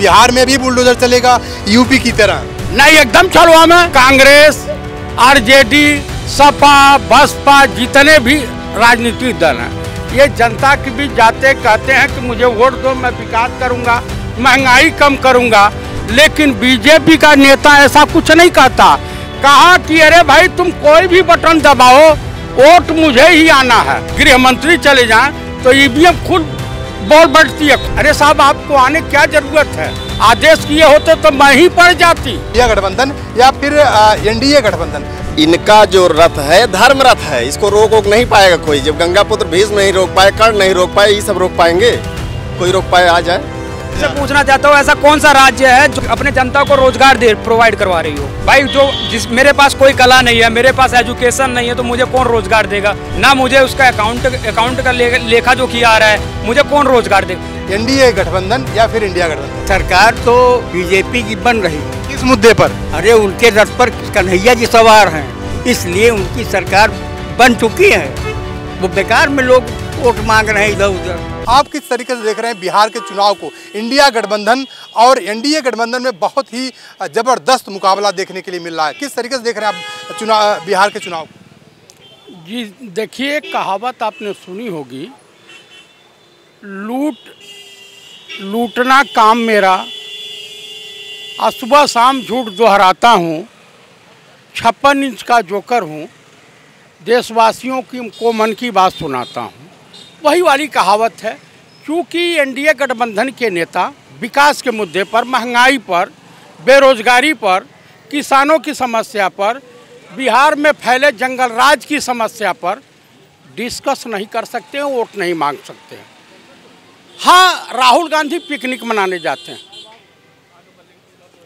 बिहार में भी बुलडोजर चलेगा यूपी की तरह? नहीं, एकदम चलवा में कांग्रेस, आरजेडी, सपा, बसपा जितने भी राजनीतिक दल हैं, ये जनता के बीच जाते कहते हैं कि मुझे वोट दो, मैं विकास करूंगा, महंगाई कम करूंगा, लेकिन बीजेपी का नेता ऐसा कुछ नहीं कहता। कहा कि अरे भाई तुम कोई भी बटन दबाओ, वोट मुझे ही आना है। गृह मंत्री चले जाएं तो ईवीएम खुद बोल बैठती है। अरे साहब, आपको आने क्या जरूरत है? आदेश किए होते तो मैं ही पड़ जाती। इंडिया गठबंधन या फिर एनडीए गठबंधन? इनका जो रथ है धर्म रथ है, इसको रोक नहीं पाएगा कोई। जब गंगापुत्र भीष्म नहीं रोक पाए, कर्ण नहीं रोक पाए, ये सब रोक पाएंगे? कोई रोक पाए आ जाए? मैं पूछना चाहता हूँ, ऐसा कौन सा राज्य है जो अपने जनता को रोजगार प्रोवाइड करवा रही हो? भाई मेरे पास कोई कला नहीं है, मेरे पास एजुकेशन नहीं है, तो मुझे कौन रोजगार देगा? ना मुझे उसका अकाउंट का लेखा जो किया आ रहा है, मुझे कौन रोजगार देगा? एनडीए गठबंधन या फिर इंडिया गठबंधन? सरकार तो बीजेपी की बन रही। किस मुद्दे पर? अरे उनके रथ पर कन्हैया जी सवार हैं, इसलिए उनकी सरकार बन चुकी है। वो बेकार में लोग वोट मांग रहे हैं इधर उधर। आप किस तरीके से देख रहे हैं बिहार के चुनाव को? इंडिया गठबंधन और एनडीए गठबंधन में बहुत ही जबरदस्त मुकाबला देखने के लिए मिल रहा है। किस तरीके से देख रहे हैं आप बिहार के चुनाव को? जी देखिए, कहावत आपने सुनी होगी, लूटना काम मेरा, सुबह शाम झूठ दोहराता हूँ, 56 इंच का जोकर हूँ, देशवासियों को मन की बात सुनाता हूँ। वही वाली कहावत है। क्योंकि एनडीए गठबंधन के नेता विकास के मुद्दे पर, महंगाई पर, बेरोजगारी पर, किसानों की समस्या पर, बिहार में फैले जंगल राज की समस्या पर डिस्कस नहीं कर सकते हैं, वोट नहीं मांग सकते हैं। हाँ, राहुल गांधी पिकनिक मनाने जाते हैं,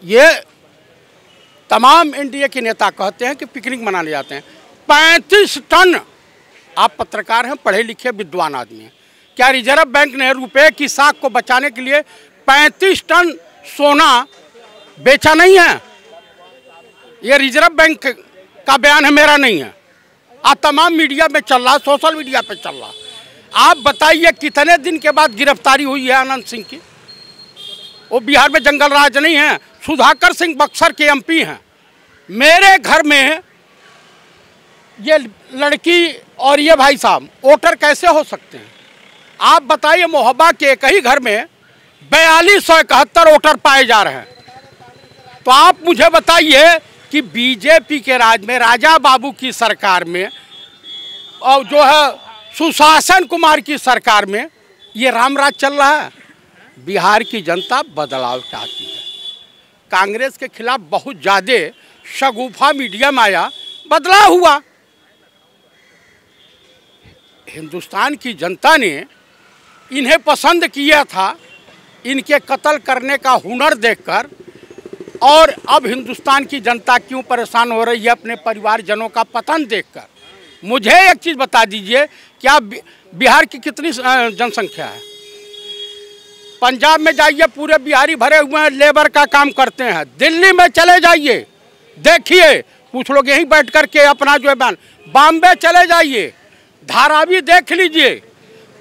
ये तमाम एनडीए के नेता कहते हैं कि पिकनिक मनाने जाते हैं। 35 टन, आप पत्रकार हैं, पढ़े लिखे विद्वान आदमी हैं, क्या रिजर्व बैंक ने रुपए की साख को बचाने के लिए 35 टन सोना बेचा नहीं है? ये रिजर्व बैंक का बयान है, मेरा नहीं है। तमाम मीडिया में चल रहा, सोशल मीडिया पे चल रहा। आप बताइए कितने दिन के बाद गिरफ्तारी हुई है आनंद सिंह की? वो बिहार में जंगल राज नहीं है, सुधाकर सिंह बक्सर के एमपी हैं। मेरे घर में ये लड़की और ये भाई साहब वोटर कैसे हो सकते हैं? आप बताइए, मोहब्बा के एक ही घर में 4271 वोटर पाए जा रहे हैं। तो आप मुझे बताइए कि बीजेपी के राज में, राजा बाबू की सरकार में और जो है सुशासन कुमार की सरकार में, ये रामराज चल रहा है? बिहार की जनता बदलाव चाहती है। कांग्रेस के खिलाफ बहुत ज़्यादा शगुफा मीडिया में आया, बदलाव हुआ। हिंदुस्तान की जनता ने इन्हें पसंद किया था, इनके कत्ल करने का हुनर देखकर, और अब हिंदुस्तान की जनता क्यों परेशान हो रही है अपने परिवारजनों का पतन देखकर? मुझे एक चीज़ बता दीजिए, क्या बिहार की कितनी जनसंख्या है? पंजाब में जाइए, पूरे बिहारी भरे हुए हैं, लेबर का काम करते हैं। दिल्ली में चले जाइए, देखिए, कुछ लोग यहीं बैठ करके अपना जो है बॉम्बे चले जाइए, धारावी देख लीजिए,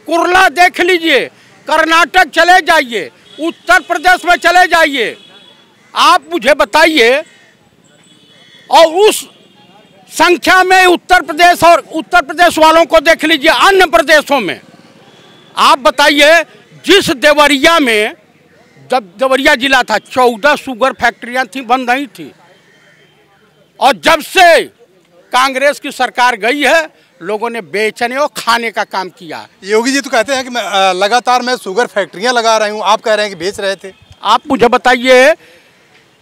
कुर्ला देख लीजिए, कर्नाटक चले जाइए, उत्तर प्रदेश में चले जाइए। आप मुझे बताइए, और उस संख्या में उत्तर प्रदेश और उत्तर प्रदेश वालों को देख लीजिए अन्य प्रदेशों में। आप बताइए, जिस देवरिया में, जब देवरिया जिला था, 14 शुगर फैक्ट्रियां थी, बंद नहीं थी, और जब से कांग्रेस की सरकार गई है, लोगों ने बेचने और खाने का काम किया। योगी जी तो कहते हैं कि लगातार मैं शुगर फैक्ट्रियां लगा रही हूं, आप कह रहे हैं कि बेच रहे थे। आप मुझे बताइए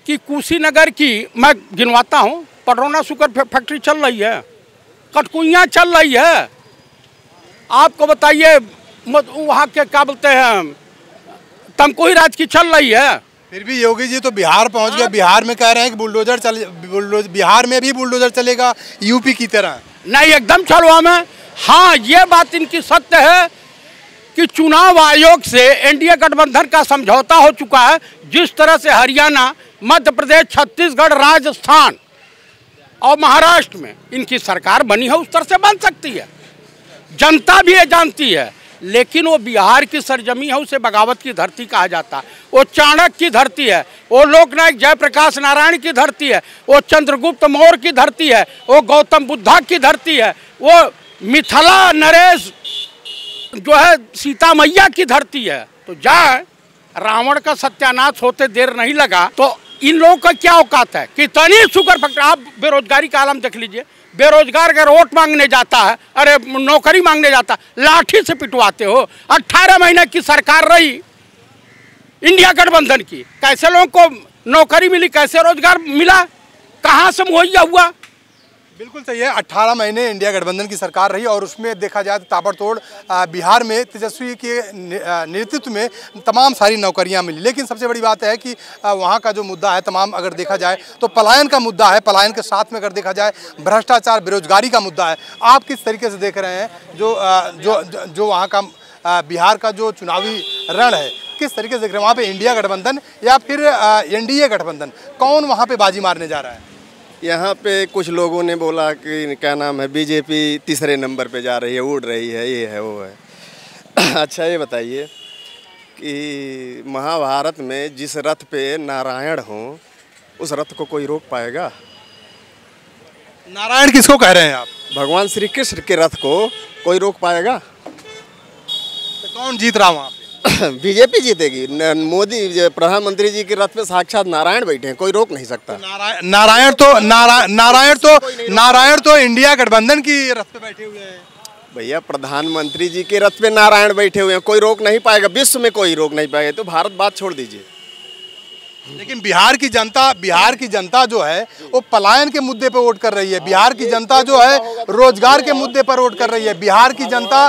कि कुशीनगर की, मैं गिनवाता हूं, पडरौना शुगर फैक्ट्री चल रही है, कटकुइयाँ चल रही है। आपको बताइए, वहाँ के क्या बोलते हैं, तमकुही राज की चल रही है। फिर भी योगी जी तो बिहार पहुँच गए, बिहार में कह रहे हैं कि बिहार में भी बुलडोजर चलेगा यूपी की तरह? नहीं, एकदम चलवा में। हाँ, ये बात इनकी सत्य है कि चुनाव आयोग से एनडीए गठबंधन का समझौता हो चुका है। जिस तरह से हरियाणा, मध्य प्रदेश, छत्तीसगढ़, राजस्थान और महाराष्ट्र में इनकी सरकार बनी है, उस तरह से बन सकती है। जनता भी ये जानती है, लेकिन वो बिहार की सरजमी है, उसे बगावत की धरती कहा जाता है। वो चाणक्य की धरती है, वो लोकनायक जयप्रकाश नारायण की धरती है, वो चंद्रगुप्त मौर्य की धरती है, वो गौतम बुद्धा की धरती है, वो मिथिला नरेश जो है सीता मैया की धरती है। तो जाए रावण का सत्यानाश होते देर नहीं लगा। तो इन लोगों का क्या औकात है, कितनी शुगर फैक्ट्री। आप बेरोजगारी का आलम देख लीजिए, बेरोजगार अगर वोट मांगने जाता है, अरे नौकरी मांगने जाता है, लाठी से पिटवाते हो। 18 महीने की सरकार रही इंडिया गठबंधन की, कैसे लोगों को नौकरी मिली, कैसे रोजगार मिला, कहाँ से मुहैया हुआ? बिल्कुल सही है। 18 महीने इंडिया गठबंधन की सरकार रही और उसमें देखा जाए तो ताबड़तोड़ बिहार में तेजस्वी के नेतृत्व में तमाम सारी नौकरियां मिली। लेकिन सबसे बड़ी बात है कि वहां का जो मुद्दा है तमाम अगर देखा जाए तो पलायन का मुद्दा है। पलायन के साथ में अगर देखा जाए भ्रष्टाचार, बेरोजगारी का मुद्दा है। आप किस तरीके से देख रहे हैं जो वहाँ का बिहार का जो चुनावी रण है, किस तरीके से देख रहे हैं? वहाँ पे इंडिया गठबंधन या फिर NDA गठबंधन, कौन वहाँ पे बाजी मारने जा रहा है? यहाँ पे कुछ लोगों ने बोला कि क्या नाम है, बीजेपी तीसरे नंबर पे जा रही है, उड़ रही है, ये है वो है। अच्छा ये बताइए कि महाभारत में जिस रथ पे नारायण हो उस रथ को कोई रोक पाएगा? नारायण किसको कह रहे हैं आप? भगवान श्री कृष्ण के रथ को कोई रोक पाएगा? तो कौन जीत रहा वहाँ पे? बीजेपी जीतेगी। मोदी प्रधानमंत्री जी के रथ पे साक्षात नारायण बैठे हैं, कोई रोक नहीं सकता। नारायण तो इंडिया गठबंधन की रथ पे बैठे हुए हैं भैया। प्रधानमंत्री जी के रथ पे नारायण बैठे हुए हैं, कोई रोक नहीं पाएगा। विश्व में कोई रोक नहीं पाएगा। तो भारत बात छोड़ दीजिए। लेकिन बिहार की जनता जो है वो पलायन के मुद्दे पर वोट कर रही है। बिहार की जनता जो है रोजगार के मुद्दे पर वोट कर रही है। बिहार की जनता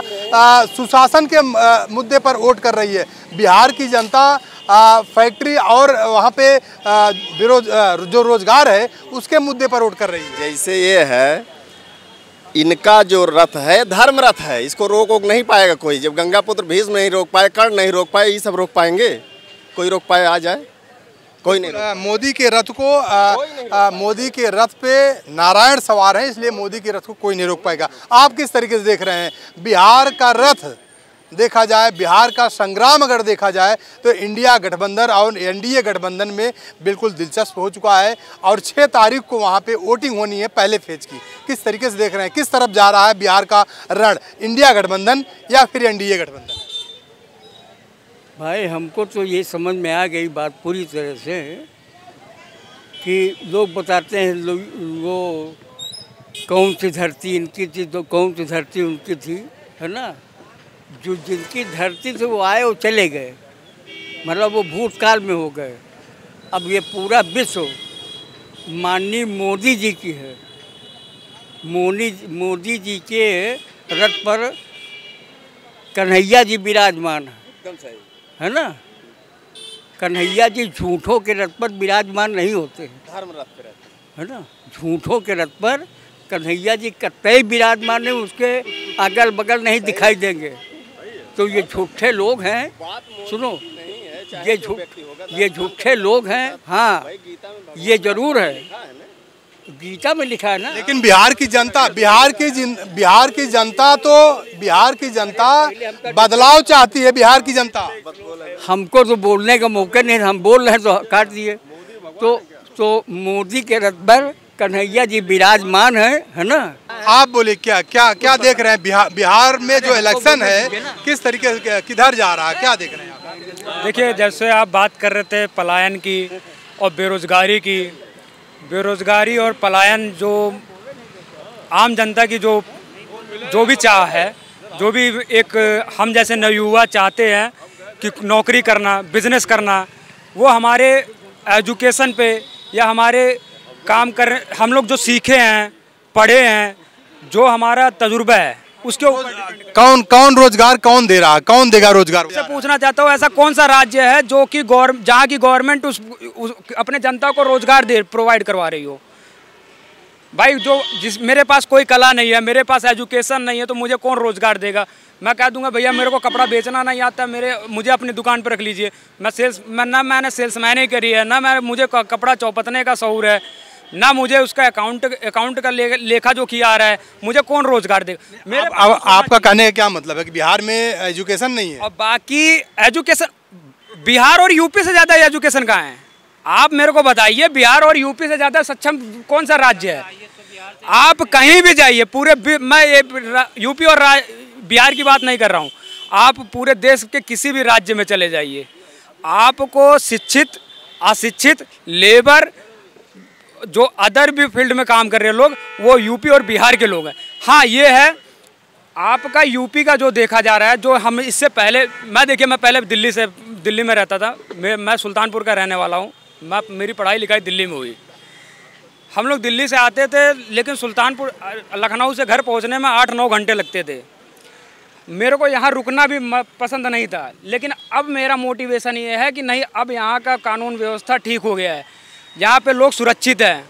सुशासन के मुद्दे पर वोट कर रही है। बिहार की जनता फैक्ट्री और वहाँ पे जो रोजगार है उसके मुद्दे पर वोट कर रही है। जैसे ये है, इनका जो रथ है धर्म रथ है, इसको रोक नहीं पाएगा कोई। जब गंगापुत्र भीष्म नहीं रोक पाए, कर्ण नहीं रोक पाए, ये सब रोक पाएंगे? कोई रोक पाए आ जाए? कोई नहीं। मोदी के रथ को मोदी के रथ पे नारायण सवार हैं, इसलिए मोदी के रथ को कोई नहीं रोक पाएगा। आप किस तरीके से देख रहे हैं बिहार का रथ? देखा जाए बिहार का संग्राम अगर देखा जाए तो इंडिया गठबंधन और NDA गठबंधन में बिल्कुल दिलचस्प हो चुका है और 6 तारीख को वहाँ पे वोटिंग होनी है पहले फेज की। किस तरीके से देख रहे हैं, किस तरफ जा रहा है बिहार का रण, इंडिया गठबंधन या फिर NDA गठबंधन? भाई हमको तो ये समझ में आ गई बात पूरी तरह से कि लोग बताते हैं वो कौन सी धरती इनकी थी तो कौन सी धरती उनकी थी, है ना। जो जिनकी धरती से वो आए वो चले गए, मतलब वो भूतकाल में हो गए। अब ये पूरा विश्व माननीय मोदी जी की है। मोदी जी के रथ पर कन्हैया जी विराजमान है, एकदम सही है ना। कन्हैया जी झूठों के रथ पर विराजमान नहीं होते हैं, धर्म रथ पे रहते है ना। झूठों के रथ पर कन्हैया जी कतई विराजमान नहीं, उसके अगल बगल नहीं दिखाई देंगे। तो ये झूठे लोग हैं, सुनो, ये झूठे लोग हैं। हाँ, ये जरूर है, गीता में लिखा है ना। लेकिन बिहार की जनता बदलाव चाहती है। बिहार की जनता, हमको तो बोलने का मौका नहीं, हम बोल रहे हैं तो काट दिए। तो मोदी के रथ पर कन्हैया जी विराजमान है ना। आप बोले क्या देख रहे हैं बिहार में जो इलेक्शन है किस तरीके से किधर जा रहा है, क्या देख रहे हैं आप? देखिए, जैसे आप बात कर रहे थे पलायन की और बेरोजगारी और पलायन, जो आम जनता की जो भी चाह है, जो भी एक हम जैसे नवयुवा चाहते हैं कि नौकरी करना, बिजनेस करना, वो हमारे एजुकेशन पे या हमारे काम कर, हम लोग जो सीखे हैं, पढ़े हैं, जो हमारा तजुर्बा है उसके ऊपर कौन रोजगार कौन दे रहा है, कौन देगा रोजगार? से पूछना चाहता हूँ, ऐसा कौन सा राज्य है जो कि जहाँ की गवर्नमेंट अपने जनता को रोजगार प्रोवाइड करवा रही हो? भाई मेरे पास कोई कला नहीं है, मेरे पास एजुकेशन नहीं है, तो मुझे कौन रोजगार देगा? मैं कह दूंगा भैया मेरे को कपड़ा बेचना नहीं आता, मुझे अपनी दुकान पर रख लीजिए। मैंने सेल्समैन ही करी है ना, मुझे कपड़ा चौपतने का शौर है, ना मुझे उसका अकाउंट का लेखा जो किया आ रहा है, मुझे कौन रोजगार देगा? मेरे आपका कहने का क्या मतलब है कि बिहार में एजुकेशन नहीं है? और बाकी एजुकेशन, बिहार और यूपी से ज़्यादा एजुकेशन कहाँ है? आप मेरे को बताइए, बिहार और यूपी से ज़्यादा सक्षम कौन सा राज्य है? आप कहीं भी जाइए, मैं ये यूपी और बिहार की बात नहीं कर रहा हूँ, आप पूरे देश के किसी भी राज्य में चले जाइए, आपको शिक्षित, अशिक्षित, लेबर, जो अदर भी फील्ड में काम कर रहे लोग, वो यूपी और बिहार के लोग हैं। हाँ, ये है आपका यूपी का जो देखा जा रहा है, जो हम इससे पहले, मैं पहले दिल्ली में रहता था, मैं सुल्तानपुर का रहने वाला हूँ, मेरी पढ़ाई लिखाई दिल्ली में हुई। हम लोग दिल्ली से आते थे, लेकिन सुल्तानपुर लखनऊ से घर पहुँचने में 8-9 घंटे लगते थे। मेरे को यहाँ रुकना भी पसंद नहीं था, लेकिन अब मेरा मोटिवेशन ये है कि नहीं, अब यहाँ का कानून व्यवस्था ठीक हो गया है, यहाँ पे लोग सुरक्षित हैं।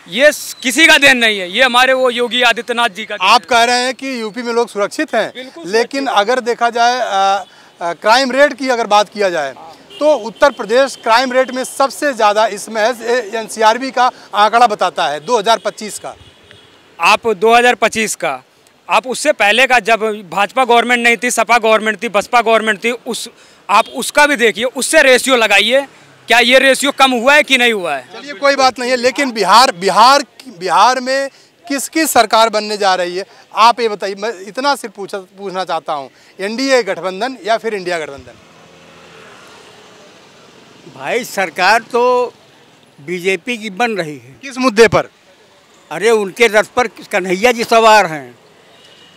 ये किसी का देन नहीं है, ये हमारे वो योगी आदित्यनाथ जी का। आप कह रहे हैं कि यूपी में लोग सुरक्षित हैं, लेकिन अगर देखा जाए क्राइम रेट की अगर बात किया जाए तो उत्तर प्रदेश क्राइम रेट में सबसे ज़्यादा इसमें एनसीआरबी का आंकड़ा बताता है 2025 का। आप 2025 का, आप उससे पहले का, जब भाजपा गवर्नमेंट नहीं थी, सपा गवर्नमेंट थी, बसपा गवर्नमेंट थी, आप उसका भी देखिए, उससे रेशियो लगाइए, क्या ये रेशियो कम हुआ है कि नहीं हुआ है? चलिए कोई बात नहीं है, लेकिन बिहार में किसकी सरकार बनने जा रही है आप ये बताइए। मैं इतना सिर्फ पूछना चाहता हूँ, एनडीए गठबंधन या फिर इंडिया गठबंधन? भाई सरकार तो बीजेपी की बन रही है। किस मुद्दे पर? अरे उनके रथ पर कन्हैया जी सवार हैं,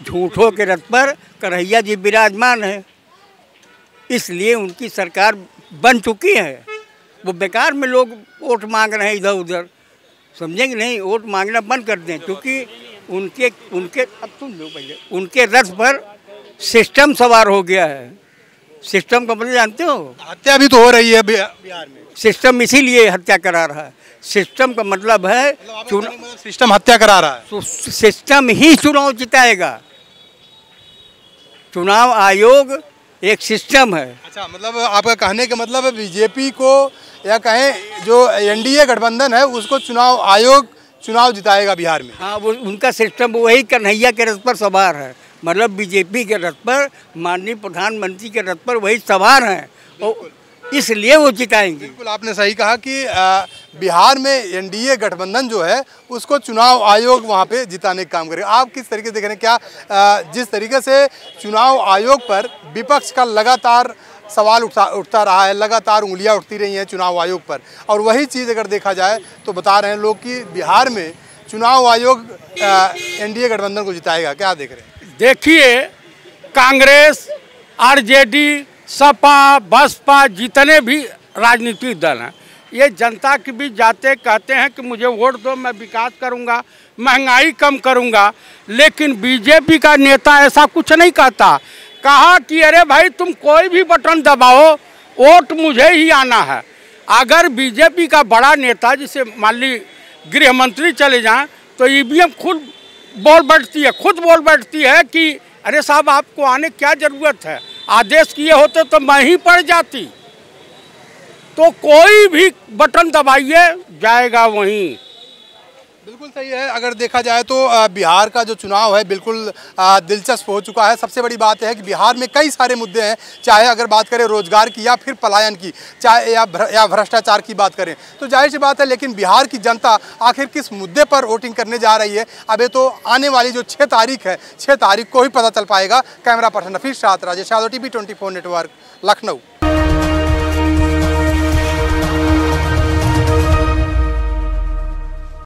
झूठों के रथ पर कन्हैया जी विराजमान हैं, इसलिए उनकी सरकार बन चुकी है। वो बेकार में लोग वोट मांग रहे हैं इधर उधर, समझेंगे नहीं, वोट मांगना बंद कर दें, क्योंकि उनके अब सुन लो पहले, उनके रथ पर सिस्टम सवार हो गया है। सिस्टम का मतलब जानते हो? हत्या भी तो हो रही है बिहार में। सिस्टम इसीलिए हत्या करा रहा है। सिस्टम का मतलब है सिस्टम हत्या करा रहा है, तो सिस्टम ही चुनाव जिताएगा। चुनाव आयोग एक सिस्टम है। अच्छा, मतलब आपका कहने का मतलब है बीजेपी को, या कहें जो एनडीए गठबंधन है उसको चुनाव आयोग चुनाव जिताएगा बिहार में? हाँ, वो उनका सिस्टम वही कन्हैया के रथ पर सवार है, मतलब बीजेपी के रथ पर, माननीय प्रधानमंत्री के रथ पर वही सवार हैं, और इसलिए वो जिताएंगे। बिल्कुल आपने सही कहा कि बिहार में एनडीए गठबंधन जो है उसको चुनाव आयोग वहाँ पे जिताने का काम करेगा। आप किस तरीके से देख रहे हैं? क्या जिस तरीके से चुनाव आयोग पर विपक्ष का लगातार सवाल उठता रहा है, लगातार उंगलियां उठती रही हैं चुनाव आयोग पर, और वही चीज़ अगर देखा जाए तो बता रहे हैं लोग कि बिहार में चुनाव आयोग एनडीए गठबंधन को जिताएगा। क्या देख रहे हैं? देखिए, कांग्रेस, आरजेडी, सपा, बसपा, जितने भी राजनीतिक दल हैं, ये जनता के बीच जाते कहते हैं कि मुझे वोट दो, मैं विकास करूंगा, महंगाई कम करूंगा, लेकिन बीजेपी का नेता ऐसा कुछ नहीं कहता। कहा कि अरे भाई तुम कोई भी बटन दबाओ, वोट मुझे ही आना है। अगर बीजेपी का बड़ा नेता, जिसे मान ली गृह मंत्री चले जाएं, तो ईवीएम खुद बोल बैठती है कि अरे साहब आपको आने क्या ज़रूरत है, आदेश किए होते तो मैं ही पड़ जाती। तो कोई भी बटन दबाइए, जाएगा वहीं। बिल्कुल सही है। अगर देखा जाए तो बिहार का जो चुनाव है बिल्कुल दिलचस्प हो चुका है। सबसे बड़ी बात है कि बिहार में कई सारे मुद्दे हैं, चाहे अगर बात करें रोजगार की या फिर पलायन की, चाहे या भ्रष्टाचार की बात करें, तो जाहिर सी बात है। लेकिन बिहार की जनता आखिर किस मुद्दे पर वोटिंग करने जा रही है, अब ये तो आने वाली जो 6 तारीख है, 6 तारीख को ही पता चल पाएगा। कैमरा पर्सन नफीस साथ, राजेश यादव, TV 24 नेटवर्क, लखनऊ।